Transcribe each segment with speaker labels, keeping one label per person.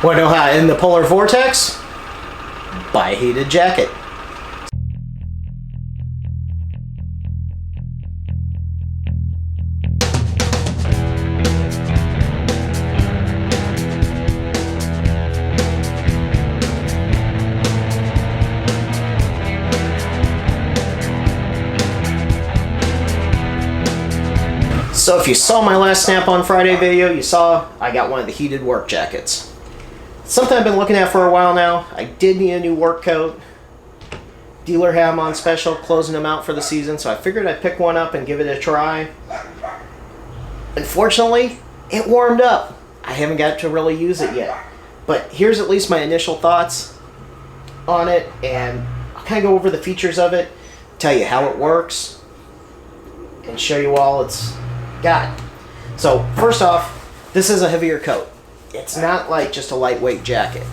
Speaker 1: Want to know how to end the polar vortex? Buy a heated jacket. So if you saw my last Snap on Friday video, you saw I got one of the heated work jackets. It's something I've been looking at for a while now. I did need a new work coat. Dealer had them on special, closing them out for the season, so I figured I'd pick one up and give it a try. Unfortunately, it warmed up. I haven't got to really use it yet. But here's at least my initial thoughts on it, and I'll kind of go over the features of it, tell you how it works, and show you all it's got. So first off, this is a heavier coat. It's not like just a lightweight jacket.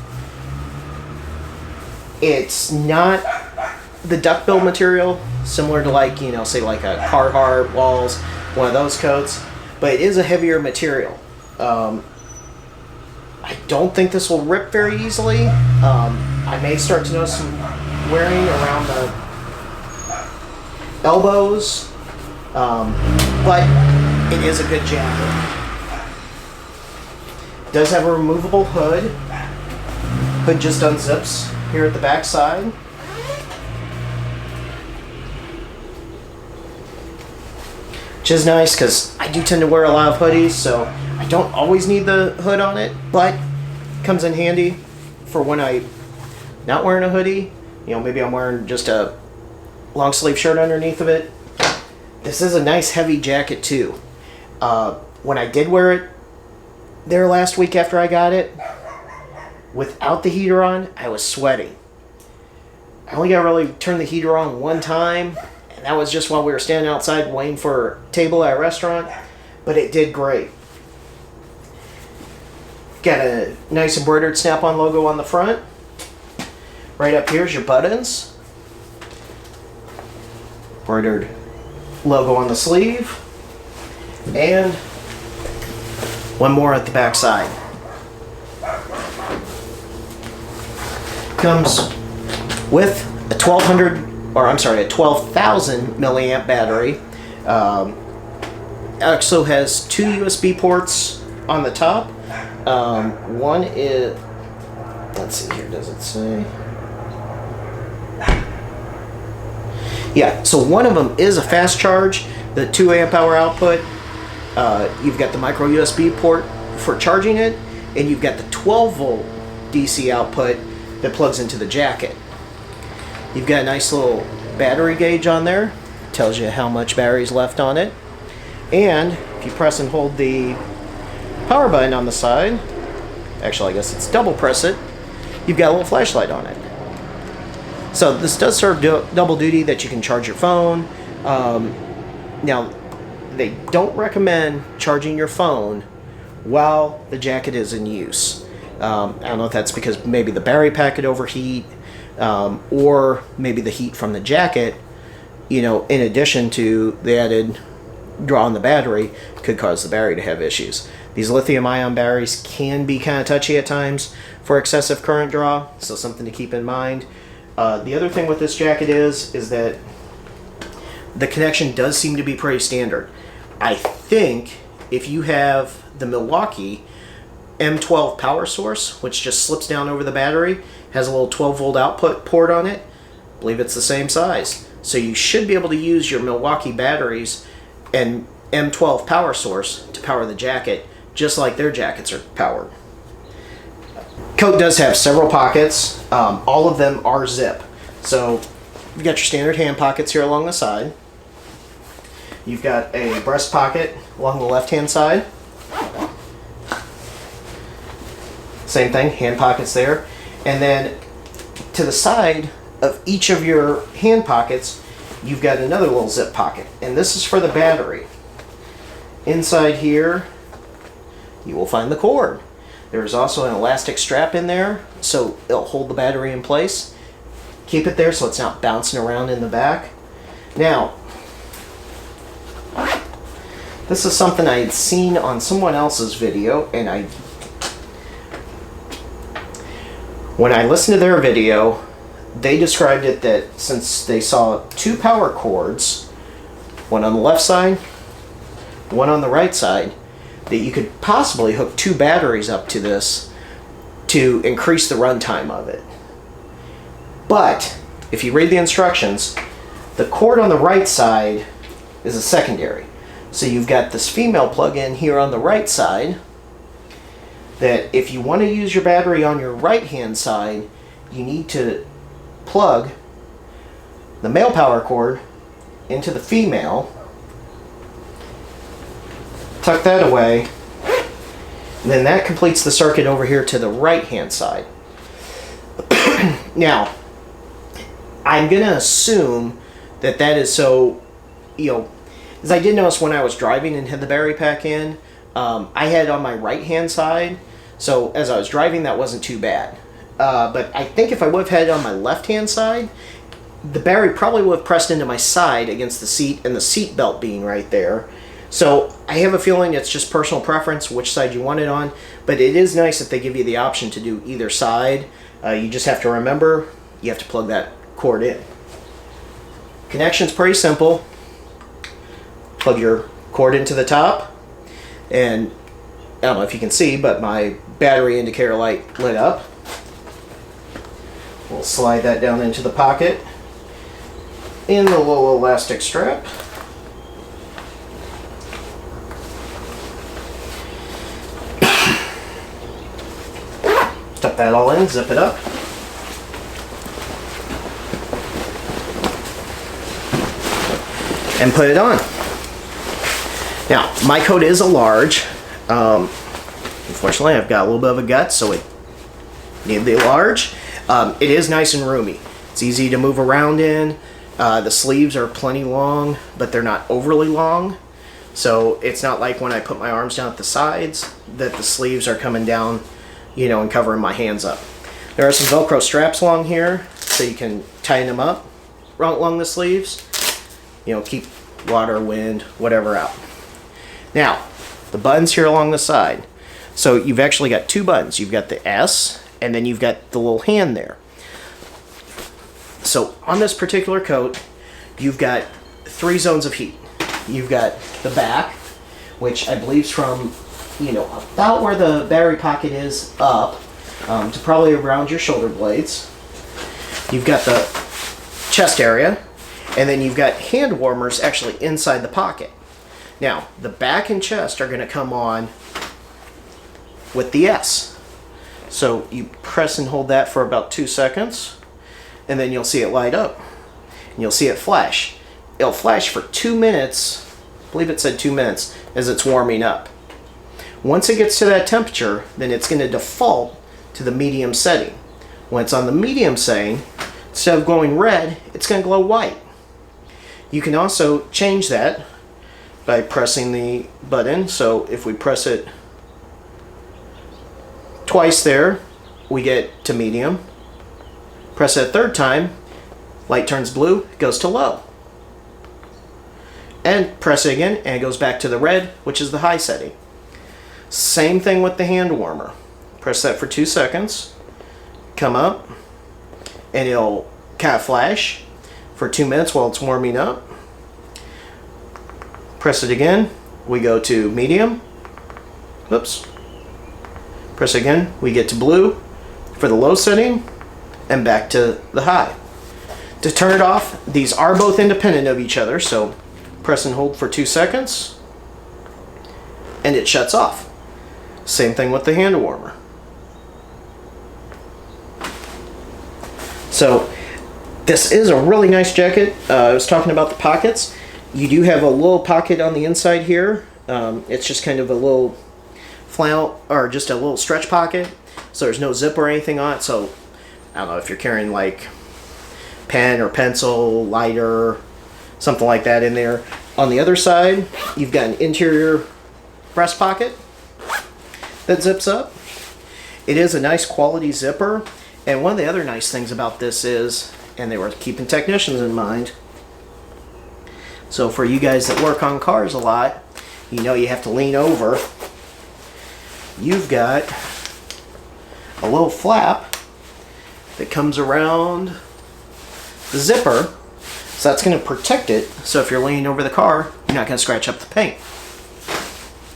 Speaker 1: It's not the duckbill material, similar to like, you know, say like a Carhartt, Walls, one of those coats, but it is a heavier material. I don't think this will rip very easily. I may start to notice some wearing around the elbows, but it is a good jacket. It does have a removable hood. Hood just unzips here at the back side. Which is nice because I do tend to wear a lot of hoodies, so I don't always need the hood on it, but it comes in handy for when I'm not wearing a hoodie. You know, maybe I'm wearing just a long sleeve shirt underneath of it. This is a nice heavy jacket too. When I did wear it there last week after I got it, without the heater on, I was sweating. I only got to really turn the heater on one time, and that was just while we were standing outside waiting for a table at a restaurant, but it did great. Got a nice embroidered Snap-on logo on the front. Right up here is your buttons. Embroidered logo on the sleeve. And one more at the back side. Comes with a 12,000 milliamp battery. Also has two USB ports on the top. One is, let's see here, does it say? Yeah, so one of them is a fast charge, the 2 amp hour output. You've got the micro USB port for charging it, and you've got the 12 volt DC output that plugs into the jacket. You've got a nice little battery gauge on there, tells you how much battery's left on it. And if you press and hold the power button on the side, actually I guess it's double press it, you've got a little flashlight on it. So this does serve double duty, that you can charge your phone. Now, they don't recommend charging your phone while the jacket is in use. I don't know if that's because maybe the battery pack could overheat, or maybe the heat from the jacket, you know, in addition to the added draw on the battery, could cause the battery to have issues. These lithium-ion batteries can be kind of touchy at times for excessive current draw, so something to keep in mind. The other thing with this jacket is that the connection does seem to be pretty standard. I think if you have the Milwaukee M12 power source, which just slips down over the battery, has a little 12 volt output port on it, I believe it's the same size. So you should be able to use your Milwaukee batteries and M12 power source to power the jacket, just like their jackets are powered. Coat does have several pockets. All of them are zip. So you've got your standard hand pockets here along the side. You've got a breast pocket along the left-hand side. Same thing, hand pockets there. And then to the side of each of your hand pockets, you've got another little zip pocket. And this is for the battery. Inside here, you will find the cord. There's also an elastic strap in there, so it'll hold the battery in place. Keep it there so it's not bouncing around in the back. Now, this is something I had seen on someone else's video, and When I listened to their video, they described it that since they saw 2 power cords, one on the left side, one on the right side, that you could possibly hook 2 batteries up to this to increase the runtime of it. But if you read the instructions, the cord on the right side is a secondary. So you've got this female plug-in here on the right side that if you want to use your battery on your right hand side, you need to plug the male power cord into the female, tuck that away, and then that completes the circuit over here to the right hand side. Now, I'm going to assume that that is so, as I did notice when I was driving and had the battery pack in, I had it on my right hand side, so as I was driving that wasn't too bad. But I think if I would have had it on my left hand side, the battery probably would have pressed into my side against the seat, and the seat belt being right there. So I have a feeling it's just personal preference which side you want it on, but it is nice that they give you the option to do either side. You just have to remember you have to plug that cord in. Connection's pretty simple. Plug your cord into the top, and I don't know if you can see, but my battery indicator light lit up. We'll slide that down into the pocket in the little elastic strap. Stuff that all in, zip it up. And put it on. Now, my coat is a large. Unfortunately, I've got a little bit of a gut, so it needed the large. It is nice and roomy. It's easy to move around in. The sleeves are plenty long, but they're not overly long. So it's not like when I put my arms down at the sides that the sleeves are coming down, and covering my hands up. There are some Velcro straps along here, so you can tighten them up along the sleeves. Keep water, wind, whatever out. Now, the buttons here along the side. So you've actually got 2 buttons. You've got the S, and then you've got the little hand there. So on this particular coat, you've got 3 zones of heat. You've got the back, which I believe is from, about where the battery pocket is up, to probably around your shoulder blades. You've got the chest area, and then you've got hand warmers actually inside the pocket. Now, the back and chest are going to come on with the S. So you press and hold that for about 2 seconds, and then you'll see it light up. And you'll see it flash. It'll flash for 2 minutes, I believe it said 2 minutes, as it's warming up. Once it gets to that temperature, then it's going to default to the medium setting. When it's on the medium setting, instead of glowing red, it's going to glow white. You can also change that by pressing the button. So if we press it twice there, we get to medium. Press it a 3rd time, light turns blue, it goes to low. And press it again, and it goes back to the red, which is the high setting. Same thing with the hand warmer. Press that for 2 seconds, come up, and it'll kind of flash for 2 minutes while it's warming up. Press it again, we go to medium. Oops. Press again, we get to blue for the low setting, and back to the high. To turn it off, these are both independent of each other, so press and hold for 2 seconds, and it shuts off. Same thing with the hand warmer. So this is a really nice jacket. I was talking about the pockets. You do have a little pocket on the inside here. It's just kind of a little flannel, or just a little stretch pocket. So there's no zip or anything on it. So I don't know if you're carrying like pen or pencil, lighter, something like that in there. On the other side, you've got an interior breast pocket that zips up. It is a nice quality zipper. And one of the other nice things about this is, and they were keeping technicians in mind, so for you guys that work on cars a lot, you have to lean over. You've got a little flap that comes around the zipper. So that's going to protect it. So if you're leaning over the car, you're not going to scratch up the paint.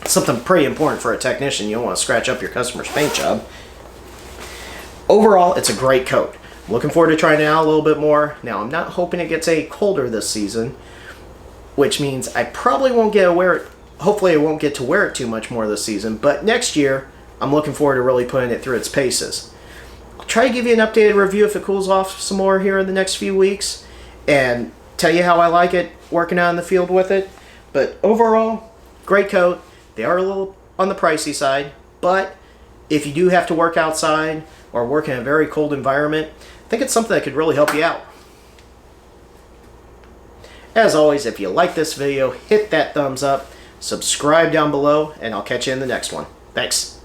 Speaker 1: Something pretty important for a technician. You don't want to scratch up your customer's paint job. Overall, it's a great coat. I'm looking forward to trying it out a little bit more. Now, I'm not hoping it gets any colder this season, which means I probably won't get to wear it. Hopefully, I won't get to wear it too much more this season. But next year, I'm looking forward to really putting it through its paces. I'll try to give you an updated review if it cools off some more here in the next few weeks, and tell you how I like it working out in the field with it. But overall, great coat. They are a little on the pricey side, but if you do have to work outside or work in a very cold environment, I think it's something that could really help you out. As always, if you like this video, hit that thumbs up, subscribe down below, and I'll catch you in the next one. Thanks.